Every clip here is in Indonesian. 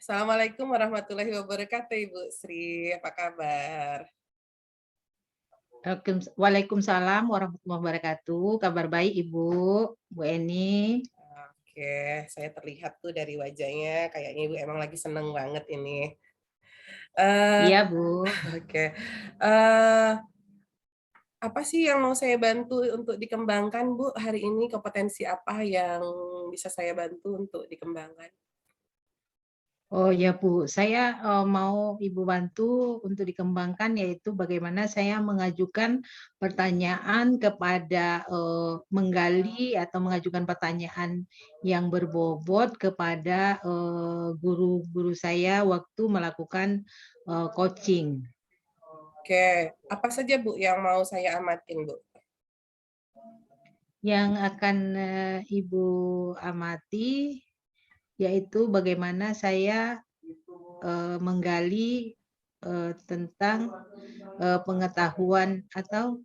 Assalamualaikum warahmatullahi wabarakatuh, Ibu Sri. Apa kabar? Waalaikumsalam warahmatullahi wabarakatuh. Kabar baik Ibu, Bu Eni. Oke, saya terlihat tuh dari wajahnya, kayaknya Ibu emang lagi seneng banget ini. Iya Eh, Bu. oke. Eh, apa sih yang mau saya bantu untuk dikembangkan, Bu? Hari ini kompetensi apa yang bisa saya bantu untuk dikembangkan? Oh ya Bu, saya mau Ibu bantu untuk dikembangkan yaitu bagaimana saya mengajukan pertanyaan kepada menggali atau mengajukan pertanyaan yang berbobot kepada guru-guru saya waktu melakukan coaching. Oke, apa saja, Bu, yang mau saya amatin, Bu? Yang akan Ibu amati yaitu bagaimana saya menggali tentang pengetahuan atau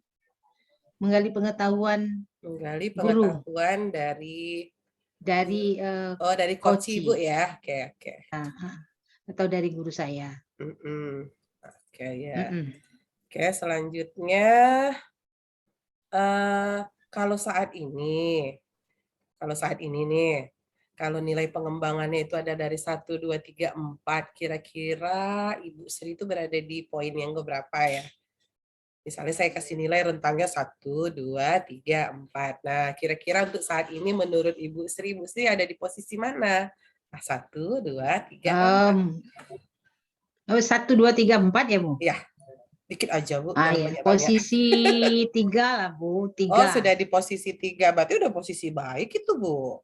menggali pengetahuan Menggali guru pengetahuan dari dari dari coach Ibu coaching ya. Oke, oke. atau dari guru saya. Mm-mm. Oke, ya. Mm-mm. Oke, selanjutnya eh kalau saat ini, nih, kalau nilai pengembangannya itu ada dari 1, 2, 3, 4, kira-kira Ibu Sri itu berada di poin yang berapa ya? Misalnya saya kasih nilai rentangnya 1, 2, 3, 4. Nah, kira-kira untuk saat ini menurut Ibu Sri ada di posisi mana? Nah, 1, 2, 3, 4. Em, 1, 2, 3, 4 ya Bu? Ya, dikit aja Bu, Ah jangan ya, banyak-banyak. posisi 3 lah Bu, Oh, 3. sudah di posisi 3, berarti udah posisi baik itu, Bu.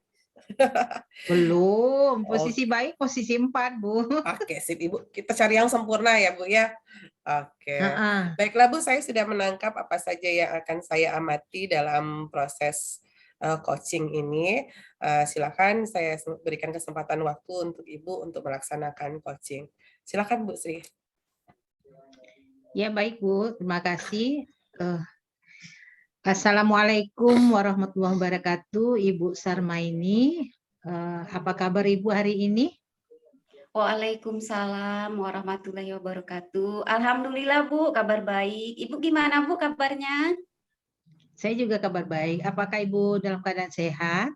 Belum, Oh, posisi baik posisi 4 Bu. oke, sip Ibu. Kita cari yang sempurna ya, Bu ya. Oke. Ah, Baiklah, Bu, saya sudah menangkap apa saja yang akan saya amati dalam proses coaching ini. Silakan saya berikan kesempatan waktu untuk Ibu untuk melaksanakan coaching. Silakan, Bu Sri. ya baik Bu, terima kasih. Eh, Assalamualaikum warahmatullahi wabarakatuh, Ibu Sarmaini. Apa kabar Ibu hari ini? Waalaikumsalam warahmatullahi wabarakatuh. Alhamdulillah Bu, kabar baik. Ibu gimana Bu kabarnya? Saya juga kabar baik. Apakah Ibu dalam keadaan sehat?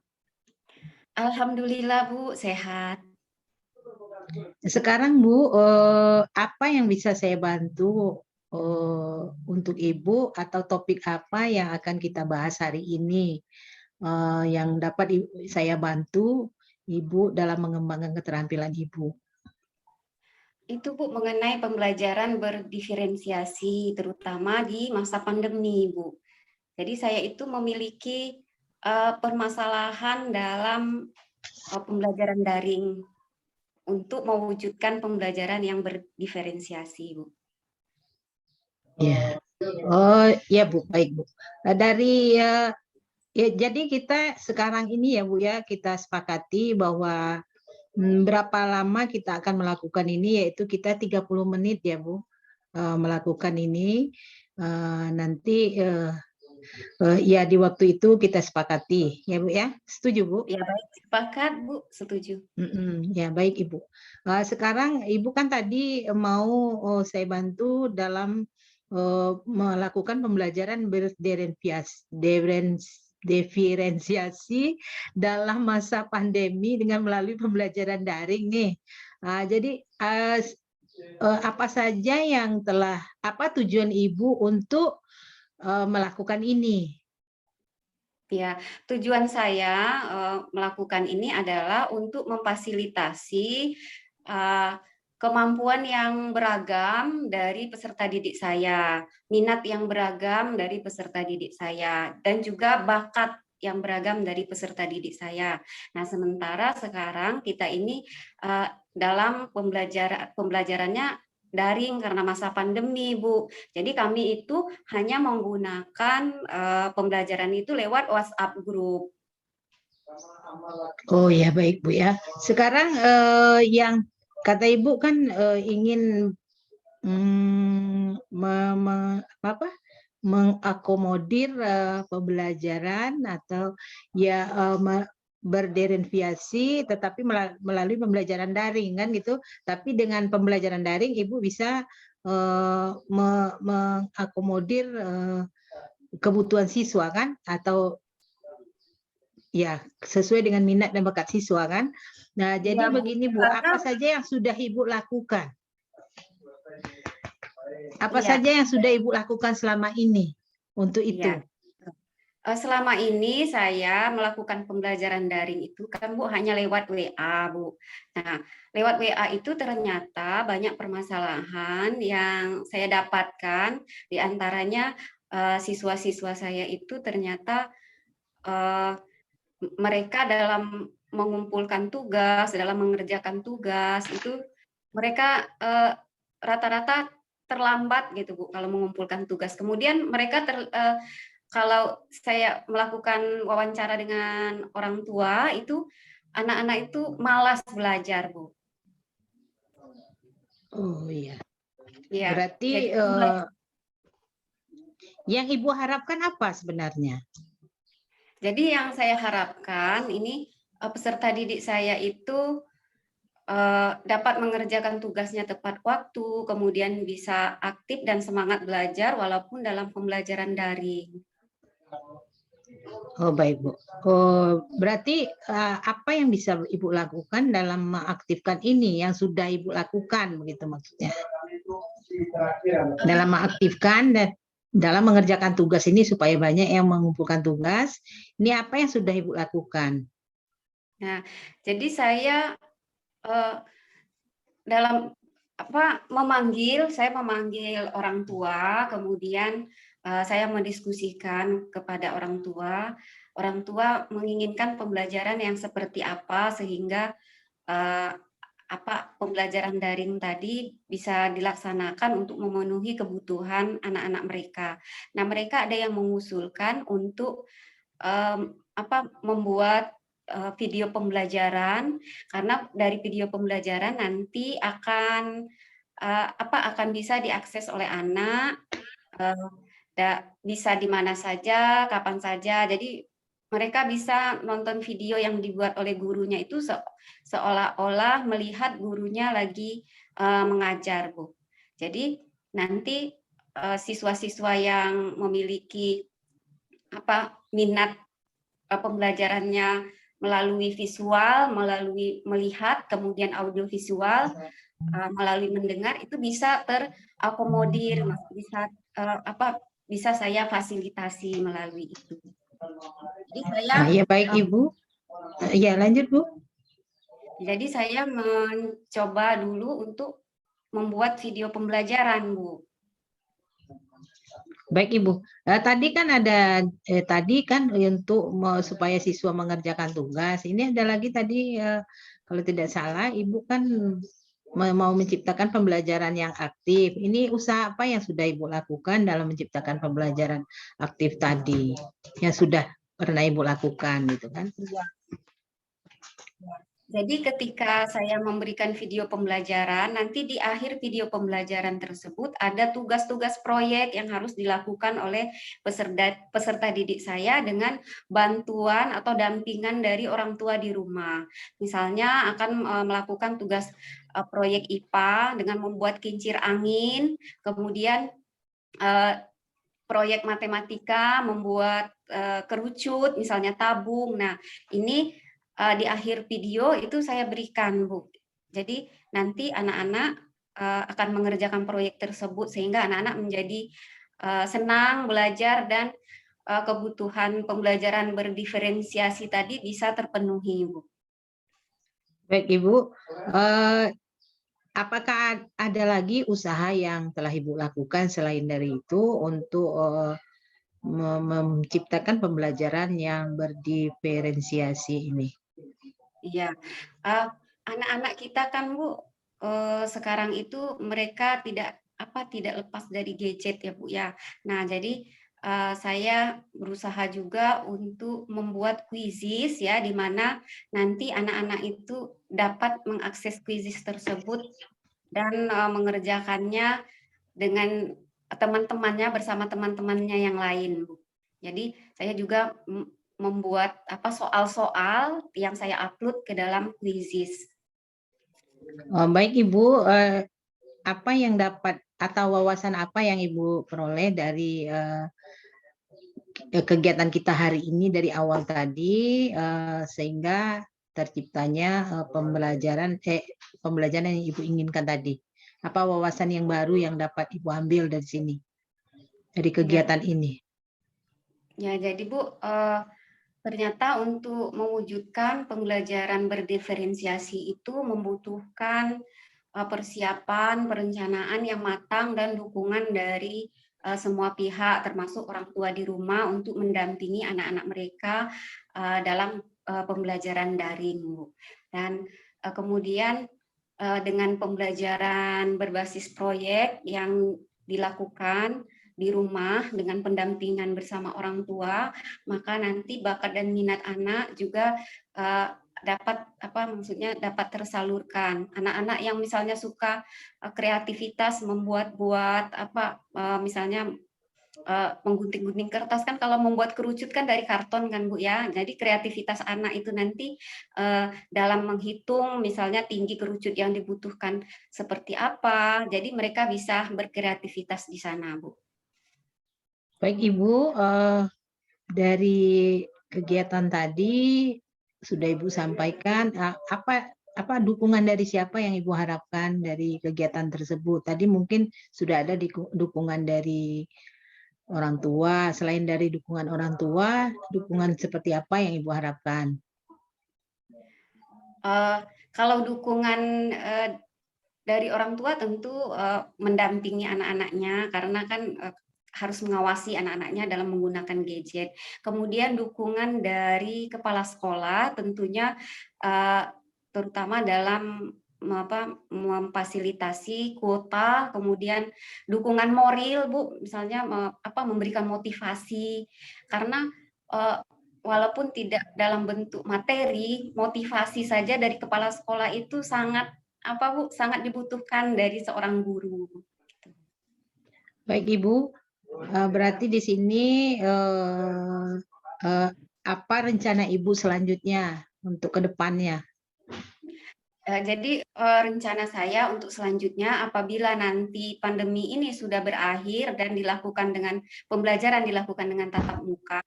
Alhamdulillah Bu, sehat. Sekarang Bu, apa yang bisa saya bantu untuk Ibu atau topik apa yang akan kita bahas hari ini yang dapat saya bantu Ibu dalam mengembangkan keterampilan Ibu? Itu Bu mengenai pembelajaran berdiferensiasi terutama di masa pandemi Bu. Jadi saya itu memiliki permasalahan dalam pembelajaran daring untuk mewujudkan pembelajaran yang berdiferensiasi Bu. Ya, oh ya Bu, baik Bu. Dari ya, jadi kita sekarang ini ya Bu ya, kita sepakati bahwa berapa lama kita akan melakukan ini, yaitu kita 30 menit ya Bu, melakukan ini. Nanti ya di waktu itu kita sepakati ya Bu ya, setuju Bu? Ya baik, sepakat Bu, setuju. Ya baik Ibu. Sekarang Ibu kan tadi mau saya bantu dalam melakukan pembelajaran diferensiasi dalam masa pandemi dengan melalui pembelajaran daring nih. Jadi apa saja yang apa tujuan Ibu untuk melakukan ini? Ya, tujuan saya melakukan ini adalah untuk memfasilitasi kemampuan yang beragam dari peserta didik saya, minat yang beragam dari peserta didik saya, dan juga bakat yang beragam dari peserta didik saya. Nah, sementara sekarang kita ini dalam pembelajarannya daring karena masa pandemi, Bu. Jadi kami itu hanya menggunakan pembelajaran itu lewat WhatsApp group. Oh ya baik Bu ya. Sekarang yang kata Ibu kan ingin apa, mengakomodir pembelajaran atau ya berdiferensiasi tetapi melalui pembelajaran daring kan gitu. Tapi dengan pembelajaran daring Ibu bisa mengakomodir kebutuhan siswa kan, atau ya sesuai dengan minat dan bakat siswa kan. Nah, jadi Ya, Bu. begini Bu, Karena apa saja yang sudah Ibu lakukan? Apa iya, saja yang sudah Ibu lakukan selama ini untuk itu? iya. Selama ini saya melakukan pembelajaran daring itu kan Bu hanya lewat WA, Bu. Nah, lewat WA itu ternyata banyak permasalahan yang saya dapatkan, di antaranya siswa-siswa saya itu ternyata mereka dalam mengumpulkan tugas, dalam mengerjakan tugas itu mereka rata-rata terlambat gitu Bu kalau mengumpulkan tugas. Kemudian mereka kalau saya melakukan wawancara dengan orang tua itu anak-anak itu malas belajar, Bu. Oh iya. Ya, Berarti jadi yang Ibu harapkan apa sebenarnya? jadi yang saya harapkan ini peserta didik saya itu dapat mengerjakan tugasnya tepat waktu, kemudian bisa aktif dan semangat belajar walaupun dalam pembelajaran daring. Oh baik Bu. Oh, berarti apa yang bisa Ibu lakukan dalam mengaktifkan ini yang sudah Ibu lakukan begitu maksudnya? Dalam mengaktifkan dan dalam mengerjakan tugas ini supaya banyak yang mengumpulkan tugas, ini apa yang sudah Ibu lakukan? Nah, jadi saya dalam saya memanggil orang tua, kemudian saya mendiskusikan kepada orang tua. Orang tua menginginkan pembelajaran yang seperti apa sehingga pembelajaran daring tadi bisa dilaksanakan untuk memenuhi kebutuhan anak-anak mereka. Nah, mereka ada yang mengusulkan untuk membuat video pembelajaran, karena dari video pembelajaran nanti akan bisa diakses oleh anak, bisa di mana saja, kapan saja. Jadi mereka bisa nonton video yang dibuat oleh gurunya itu seolah-olah melihat gurunya lagi mengajar, Bu. Jadi nanti siswa-siswa yang memiliki minat pembelajarannya melalui visual, melalui melihat, kemudian audio visual, melalui mendengar itu bisa terakomodir, bisa saya fasilitasi melalui itu. Jadi saya ya baik Ibu. Ya lanjut Bu. Jadi saya mencoba dulu untuk membuat video pembelajaran, Bu. Baik Ibu. Tadi kan ada tadi kan untuk supaya siswa mengerjakan tugas. Ini ada lagi tadi kalau tidak salah Ibu kan mau menciptakan pembelajaran yang aktif. Ini usaha apa yang sudah Ibu lakukan dalam menciptakan pembelajaran aktif tadi? Yang sudah pernah Ibu lakukan gitu kan? Jadi ketika saya memberikan video pembelajaran, nanti di akhir video pembelajaran tersebut ada tugas-tugas proyek yang harus dilakukan oleh peserta didik saya dengan bantuan atau dampingan dari orang tua di rumah. Misalnya akan melakukan tugas proyek IPA dengan membuat kincir angin, kemudian proyek matematika membuat kerucut, misalnya tabung. Nah, ini di akhir video itu saya berikan, Bu. Jadi nanti anak-anak akan mengerjakan proyek tersebut sehingga anak-anak menjadi senang belajar dan kebutuhan pembelajaran berdiferensiasi tadi bisa terpenuhi, Bu. Baik Ibu, apakah ada lagi usaha yang telah Ibu lakukan selain dari itu untuk menciptakan pembelajaran yang berdiferensiasi ini? Iya, anak-anak kita kan Bu, sekarang itu mereka tidak lepas dari gadget ya Bu ya. Nah jadi saya berusaha juga untuk membuat quizzes ya, di mana nanti anak-anak itu dapat mengakses quizzes tersebut dan mengerjakannya dengan teman-temannya bersama teman-temannya yang lain, Bu. Jadi saya juga membuat soal-soal yang saya upload ke dalam Quizizz. Baik Ibu, apa yang dapat atau wawasan apa yang Ibu peroleh dari kegiatan kita hari ini dari awal tadi sehingga terciptanya pembelajaran yang Ibu inginkan tadi. Apa wawasan yang baru yang dapat Ibu ambil dari sini, dari kegiatan ini? Ya, jadi Bu, ternyata untuk mewujudkan pembelajaran berdiferensiasi itu membutuhkan persiapan, perencanaan yang matang dan dukungan dari semua pihak, termasuk orang tua di rumah untuk mendampingi anak-anak mereka dalam pembelajaran daring, Bu. Dan kemudian dengan pembelajaran berbasis proyek yang dilakukan di rumah dengan pendampingan bersama orang tua, maka nanti bakat dan minat anak juga dapat dapat tersalurkan. Anak-anak yang misalnya suka kreativitas membuat-buat misalnya menggunting-gunting kertas, kan kalau membuat kerucut kan dari karton kan Bu ya. Jadi kreativitas anak itu nanti dalam menghitung misalnya tinggi kerucut yang dibutuhkan seperti apa. Jadi mereka bisa berkreativitas di sana, Bu. Baik Ibu, dari kegiatan tadi sudah Ibu sampaikan apa dukungan dari siapa yang Ibu harapkan dari kegiatan tersebut. Tadi mungkin sudah ada dukungan dari orang tua. Selain dari dukungan orang tua, dukungan seperti apa yang Ibu harapkan? Kalau dukungan dari orang tua tentu mendampingi anak-anaknya, karena kan harus mengawasi anak-anaknya dalam menggunakan gadget. Kemudian dukungan dari kepala sekolah tentunya terutama dalam memfasilitasi kuota, kemudian dukungan moral, Bu, misalnya memberikan motivasi, karena walaupun tidak dalam bentuk materi, motivasi saja dari kepala sekolah itu sangat sangat dibutuhkan dari seorang guru. Baik Ibu, berarti di sini apa rencana Ibu selanjutnya untuk ke depannya? Jadi rencana saya untuk selanjutnya apabila nanti pandemi ini sudah berakhir dan pembelajaran dilakukan dengan tatap muka,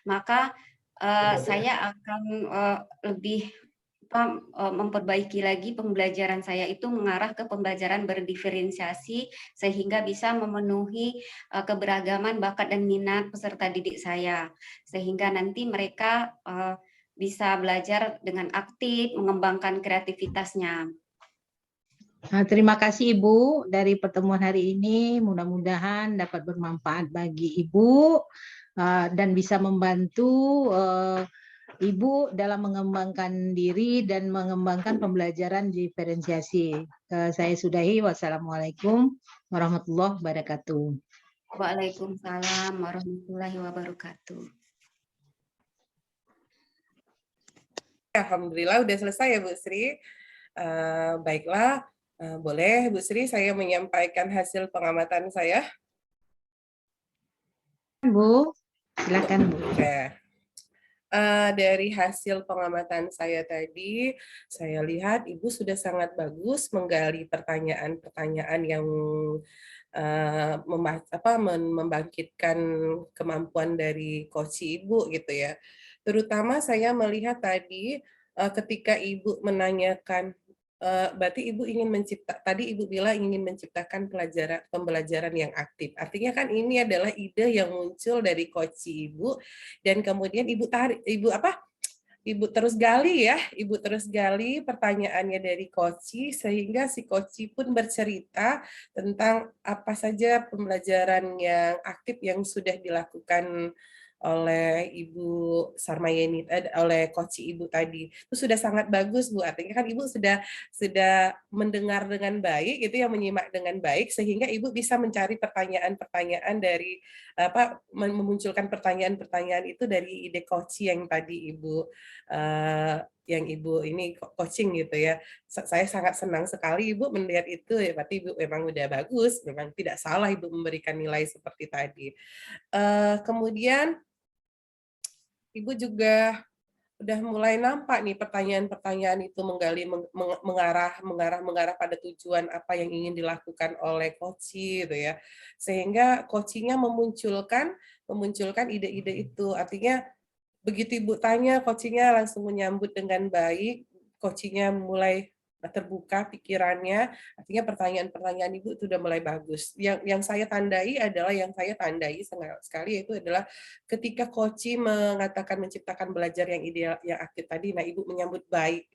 maka saya akan lebih memperbaiki lagi pembelajaran saya itu mengarah ke pembelajaran berdiferensiasi sehingga bisa memenuhi keberagaman bakat dan minat peserta didik saya, sehingga nanti mereka bisa belajar dengan aktif, mengembangkan kreativitasnya. Terima kasih Ibu dari pertemuan hari ini. Mudah-mudahan dapat bermanfaat bagi Ibu dan bisa membantu Ibu dalam mengembangkan diri dan mengembangkan pembelajaran diferensiasi. Saya sudahi. Wassalamualaikum warahmatullahi wabarakatuh. Waalaikumsalam warahmatullahi wabarakatuh. Alhamdulillah udah selesai ya Bu Sri. Baiklah, boleh Bu Sri saya menyampaikan hasil pengamatan saya? Bu, silakan Bu. Oke. Dari hasil pengamatan saya tadi, saya lihat Ibu sudah sangat bagus menggali pertanyaan-pertanyaan yang membangkitkan kemampuan dari coach Ibu gitu ya. Terutama saya melihat tadi ketika Ibu menanyakan berarti Ibu tadi Ibu bilang ingin menciptakan pembelajaran yang aktif. Artinya kan ini adalah ide yang muncul dari coach Ibu dan kemudian Ibu terus gali pertanyaannya dari coach sehingga si coach pun bercerita tentang apa saja pembelajaran yang aktif yang sudah dilakukan oleh Ibu Sarmayeni, oleh coach Ibu tadi. Itu sudah sangat bagus Bu, artinya kan Ibu sudah mendengar dengan baik, itu yang menyimak dengan baik sehingga Ibu bisa mencari pertanyaan-pertanyaan dari memunculkan pertanyaan-pertanyaan itu dari ide coach yang tadi Ibu yang Ibu ini coaching gitu ya. Saya sangat senang sekali Ibu melihat itu, ya berarti Ibu memang udah bagus, memang tidak salah Ibu memberikan nilai seperti tadi. Kemudian Ibu juga udah mulai nampak nih pertanyaan-pertanyaan itu mengarah pada tujuan apa yang ingin dilakukan oleh coachee gitu ya. Sehingga coachee-nya memunculkan ide-ide itu. Artinya begitu Ibu tanya, coachee-nya langsung menyambut dengan baik, coachee-nya mulai terbuka pikirannya, artinya pertanyaan-pertanyaan Ibu itu udah mulai bagus. Yang saya tandai sekali itu adalah ketika coachee mengatakan menciptakan belajar yang ideal, yang aktif tadi, nah Ibu menyambut baik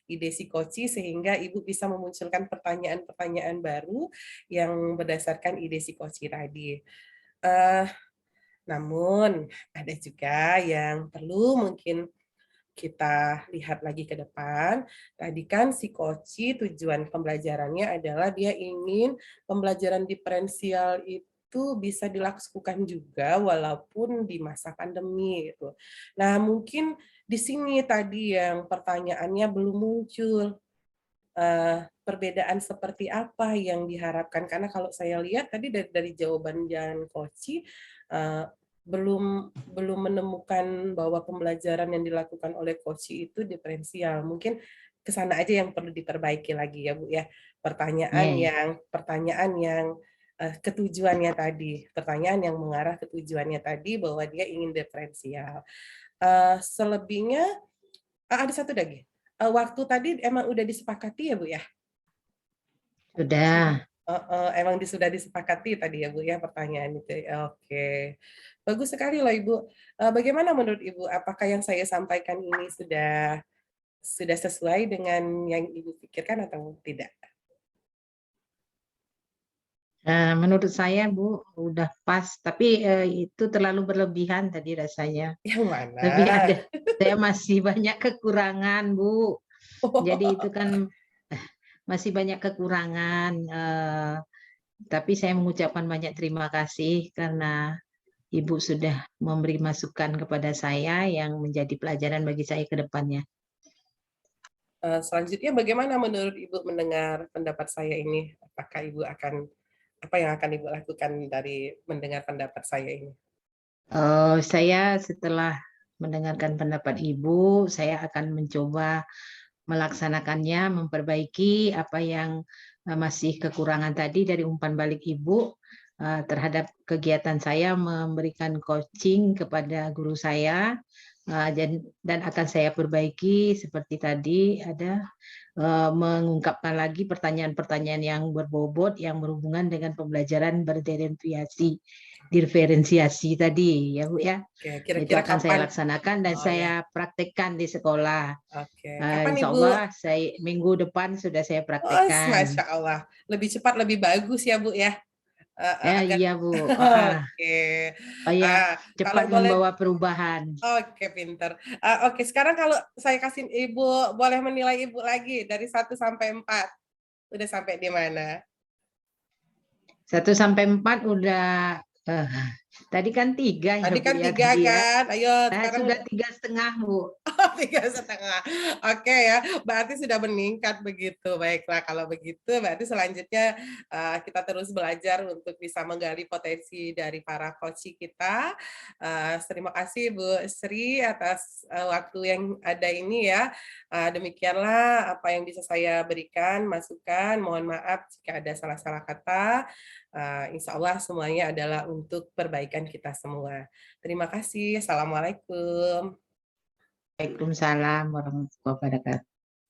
ide si coachee sehingga Ibu bisa memunculkan pertanyaan-pertanyaan baru yang berdasarkan ide si coachee tadi. Namun ada juga yang perlu mungkin kita lihat lagi ke depan. Tadi kan si coachee tujuan pembelajarannya adalah dia ingin pembelajaran diferensial itu bisa dilakukan juga walaupun di masa pandemi gitu. Nah, mungkin di sini tadi yang pertanyaannya belum muncul. Perbedaan seperti apa yang diharapkan? Karena kalau saya lihat tadi dari jawaban Jan Koci belum menemukan bahwa pembelajaran yang dilakukan oleh Koci itu diferensial. Mungkin ke sana aja yang perlu diperbaiki lagi ya Bu ya. Pertanyaan yang ketujuannya tadi, pertanyaan yang mengarah ke tujuannya tadi bahwa dia ingin diferensial. Selebihnya ada satu lagi. Waktu tadi emang udah disepakati ya Bu ya? Sudah. Emang sudah disepakati tadi ya Bu ya pertanyaan itu. Oke. Bagus sekali loh Ibu. Bagaimana menurut Ibu? Apakah yang saya sampaikan ini sudah sesuai dengan yang Ibu pikirkan atau tidak? Menurut saya Bu udah pas, tapi itu terlalu berlebihan tadi rasanya. Yang mana? Lebih ada, saya masih banyak kekurangan Bu. Jadi itu kan masih banyak kekurangan. Tapi saya mengucapkan banyak terima kasih karena Ibu sudah memberi masukan kepada saya yang menjadi pelajaran bagi saya ke depannya. Selanjutnya bagaimana menurut Ibu mendengar pendapat saya ini? Apakah Ibu apa yang akan Ibu lakukan dari mendengar pendapat saya ini? Saya setelah mendengarkan pendapat Ibu, saya akan mencoba melaksanakannya, memperbaiki apa yang masih kekurangan tadi dari umpan balik Ibu terhadap kegiatan saya memberikan coaching kepada guru saya, dan akan saya perbaiki seperti tadi ada mengungkapkan lagi pertanyaan-pertanyaan yang berbobot yang berhubungan dengan pembelajaran diferensiasi tadi ya Bu ya. Oke, Itu kira-kira akan saya kapan? laksanakan dan saya praktekkan di sekolah. Oke, kapan Insya Ibu? Allah minggu depan sudah saya praktekkan. Masya Allah, lebih cepat lebih bagus ya Bu ya. Iya Bu. Oke. Supaya Kalau cepat boleh, membawa perubahan. oke pinter. Oke, sekarang kalau saya kasih Ibu, boleh menilai Ibu lagi dari 1 sampai 4. Udah sampai di mana? 1 sampai 4 udah. Tadi kan 3 ya Tadi Bu kan ya 3 tadi ya. kan? Ayo sekarang Sudah 3,5 Bu. 3,5. Oke ya, berarti sudah meningkat begitu. Baiklah, kalau begitu berarti selanjutnya kita terus belajar untuk bisa menggali potensi dari para coachee kita. Terima kasih Bu Sri atas waktu yang ada ini ya. Demikianlah apa yang bisa saya berikan, masukan. Mohon maaf jika ada salah-salah kata. Insya Allah semuanya adalah untuk perbaikan kita semua. Terima kasih. Assalamualaikum. Waalaikumsalam warahmatullahi wabarakatuh.